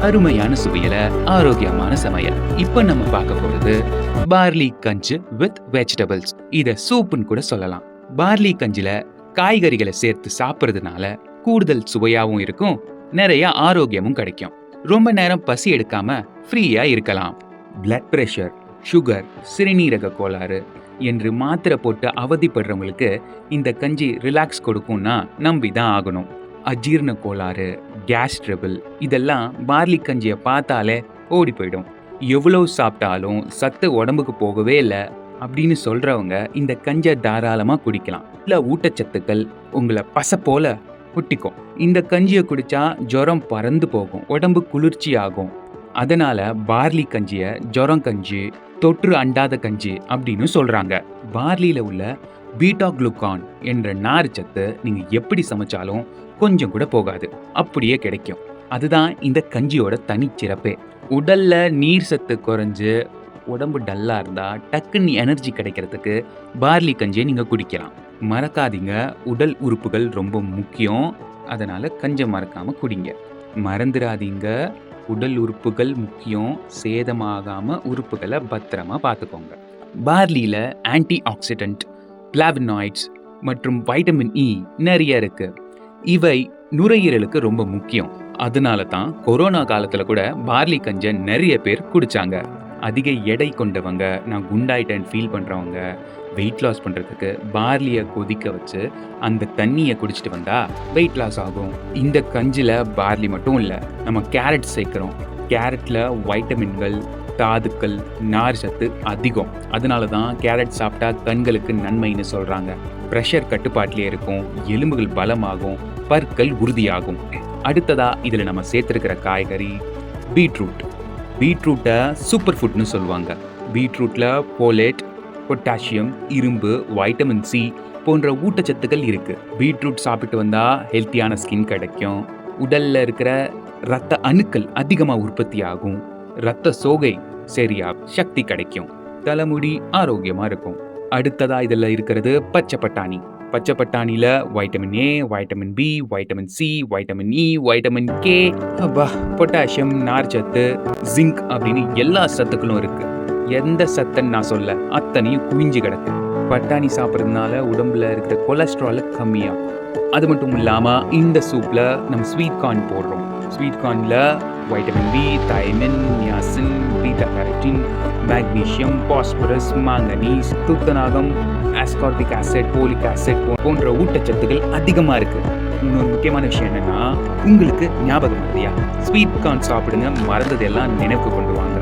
அருமையான சுவையில ஆரோக்கியமான சமையல். இப்ப நம்ம பார்க்க போறது பார்லி கஞ்சி வித் வெஜிடபிள்ஸ். இத சூப்புன்னு கூட சொல்லலாம். பார்லி கஞ்சில காய்கறிகளை சேர்த்து சாப்பிடுறதுனால கூடுதல் சுவையாவும் இருக்கும், நிறைய ஆரோக்கியமும் கிடைக்கும். ரொம்ப நேரம் பசி எடுக்காம ஃப்ரீயா இருக்கலாம். பிளட் பிரஷர், சுகர், சிறுநீரக கோளாறு என்று மாத்திரை போட்டு அவதிப்படுறவங்களுக்கு இந்த கஞ்சி ரிலாக்ஸ் கொடுக்கும்னா நம்பிதான் ஆகணும். அஜீரண கோளாறு, கேஸ் ட்ரபிள் இதெல்லாம் பார்லி கஞ்சியை பார்த்தாலே ஓடி போயிடும். எவ்வளோ சாப்பிட்டாலும் சத்து உடம்புக்கு போகவே இல்லை அப்படின்னு சொல்றவங்க இந்த கஞ்சை தாராளமாக குடிக்கலாம். இல்லை ஊட்டச்சத்துக்கள் உங்களை பசை போல ஒட்டிக்கும். இந்த கஞ்சியை குடிச்சா ஜுரம் பறந்து போகும், உடம்பு குளிர்ச்சி ஆகும். அதனால பார்லி கஞ்சியை ஜுரம் கஞ்சி, தொற்று அண்டாத கஞ்சி அப்படின்னு சொல்றாங்க. பார்லியில உள்ள பீட்டா குளுக்கான் என்ற நார்ச்சத்து நீங்க எப்படி சமைச்சாலும் கொஞ்சம் கூட போகாது, அப்படியே கிடைக்கும். அதுதான் இந்த கஞ்சியோட தனிச்சிறப்பே. உடல்ல நீர் சத்து குறைஞ்சு உடம்பு டல்லா இருந்தா டக்குன்னு எனர்ஜி கிடைக்கிறதுக்கு பார்லி கஞ்சியை நீங்க குடிக்கலாம். மறக்காதீங்க, உடல் உறுப்புகள் ரொம்ப முக்கியம். அதனால கஞ்சை மறக்காம குடிங்க. மறந்துடாதீங்க, உடல் உறுப்புகள் முக்கியம். சேதமாகாம உறுப்புகளை பத்திரமா பார்த்துக்கோங்க. பார்லியில ஆன்டி ஆக்சிடென்ட், பிளாவனாய்ட்ஸ் மற்றும் வைட்டமின் இ நிறைய இருக்கு. இவை நுரையீரலுக்கு ரொம்ப முக்கியம். அதனால தான் கொரோனா காலத்துல கூட பார்லி கஞ்சை நிறைய பேர் குடிச்சாங்க. அதிக எடை கொண்டவங்க, நான் குண்டாயிட்டேன்னு ஃபீல் பண்றவங்க, வெயிட் லாஸ் பண்றதுக்கு பார்லியை கொதிக்க வச்சு அந்த தண்ணியை குடிச்சிட்டு வந்தா வெயிட் லாஸ் ஆகும். இந்த கஞ்சில பார்லி மட்டும் இல்லை, நம்ம கேரட் சேர்க்கிறோம். கேரட்ல வைட்டமின்கள், தாதுக்கள், நார் சத்து அதிகம். அதனால தான் கேரட் சாப்பிட்டா கண்களுக்கு நன்மைன்னு சொல்றாங்க. ப்ரெஷர் கட்டுப்பாட்டிலே இருக்கும், எலும்புகள் பலமாகும், பற்கள் உறுதியாகும். அடுத்ததா இதுல நம்ம சேர்த்திருக்கிற காய்கறி பீட்ரூட். பீட்ரூட்டை சூப்பர் ஃபுட்னு சொல்லுவாங்க. பீட்ரூட்ல போலேட், பொட்டாசியம், இரும்பு, வைட்டமின் சி போன்ற ஊட்டச்சத்துக்கள் இருக்கு. பீட்ரூட் சாப்பிட்டு வந்தா ஹெல்த்தியான ஸ்கின் கிடைக்கும். உடல்ல இருக்கிற இரத்த அணுக்கள் அதிகமா உற்பத்தி ஆகும். இரத்த சோகை சரியா, சக்தி கிடைக்கும். தலைமுடி ஆரோக்கியமா இருக்கும். அடுத்ததா இதுல இருக்கிறது பச்சை பட்டாணி. பச்சை பட்டாணியில vitamin A, vitamin B, vitamin C, vitamin E, vitamin K, potassium, நார்ச்சத்து, ஜிங்க் அப்படின்னு எல்லா சத்துக்களும் இருக்கு. எந்த சத்துன்னு நான் சொல்ல, அத்தனையும் குவிஞ்சு கிடக்கு. பட்டாணி சாப்பிட்றதுனால உடம்புல இருக்கிற கொலஸ்ட்ரால் கம்மியாகும். அது மட்டும் இல்லாம இந்த சூப்ல நம்ம ஸ்வீட் கார்ன் போடுறோம். ஸ்வீட் கார்ன்ல vitamin B, thiamine, niacin, beta carotene, magnesium, phosphorus, manganese, துத்தநாகம், ஆஸ்கார்பிக் ஆசிட், போலிக் ஆசிட் போன்ற ஊட்டச்சத்துக்கள் அதிகமா இருக்கு. இன்னொரு முக்கியமான விஷயம் என்னன்னா, உங்களுக்கு ஞாபகம் இல்லையா, ஸ்வீட் கார்ன் சாப்பிடுங்க, மறந்ததெல்லாம் நினைவுக்கு கொண்டு வாங்க.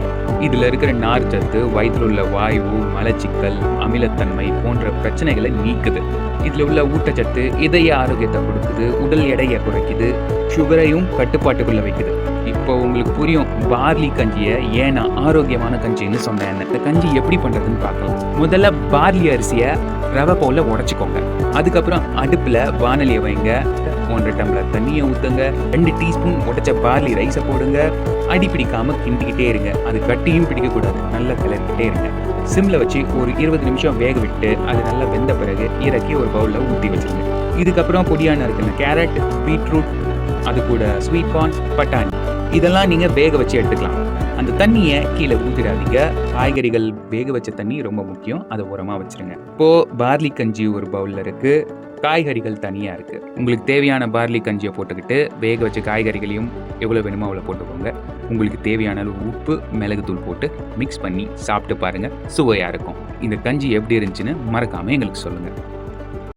இதுல இருக்கிற நார்ச்சத்து வயிற்றுல உள்ள வாயு, மலச்சிக்கல், அமிலத்தன்மை போன்ற பிரச்சனைகளை நீக்குது. இதுல உள்ள ஊட்டச்சத்து இதய ஆரோக்கியத்தை கொடுக்குது, உடல் எடையை குறைக்குது, சுகரையும் கட்டுப்பாட்டுக்குள்ள வைக்குது. இப்போ உங்களுக்கு புரியும் பார்லி கஞ்சியை ஏன்னா ஆரோக்கியமான கஞ்சின்னு சொன்னேன். இந்த கஞ்சி எப்படி பண்றதுன்னு பார்க்கலாம். முதல்ல பார்லி அரிசியை ரவை போல உடைச்சிக்கோங்க. அதுக்கப்புறம் அடுப்புல வானலியை வைங்க. 1 டம்ளர் தண்ணியை ஊற்றுங்க. 2 டீஸ்பூன் உடைச்ச பார்லி ரைஸை போடுங்க. அடி பிடிக்காம கிண்டிக்கிட்டே இருங்க. அது கட்டியும் பிடிக்கக்கூடாது, நல்லா கிளறிக்கிட்டே இருங்க. சிம்ல வச்சு ஒரு 20 நிமிஷம் வேக விட்டு அது நல்லா வெந்த பிறகு இறக்கி ஒரு பவுல்ல ஊற்றி வச்சுருங்க. இதுக்கப்புறம் பொடியான இருக்கிற கேரட், பீட்ரூட், அது கூட ஸ்வீட் கார்ன், பட்டாணி இதெல்லாம் நீங்க வேக வச்சு எடுத்துக்கலாம். அந்த தண்ணியை கீழே ஊற்றிடாதீங்க. காய்கறிகள் வேக வச்ச தண்ணி ரொம்ப முக்கியம், அதை உரமா வச்சிருங்க. இப்போ பார்லி கஞ்சி ஒரு பவுல்ல இருக்கு, காய்கறிகள் தனியா இருக்கு. உங்களுக்கு தேவையான பார்லி கஞ்சியை போட்டுக்கிட்டு வேக வச்ச காய்கறிகளையும் எவ்வளவு வேணுமோ அவ்வளோ போட்டுக்கோங்க. உங்களுக்கு தேவையான அளவு உப்பு, மிளகுத்தூள் போட்டு மிக்ஸ் பண்ணி சாப்பிட்டு பாருங்க, சுவையா இருக்கும். இந்த கஞ்சி எப்படி இருந்துச்சுன்னு மறக்காம எங்களுக்கு சொல்லுங்க.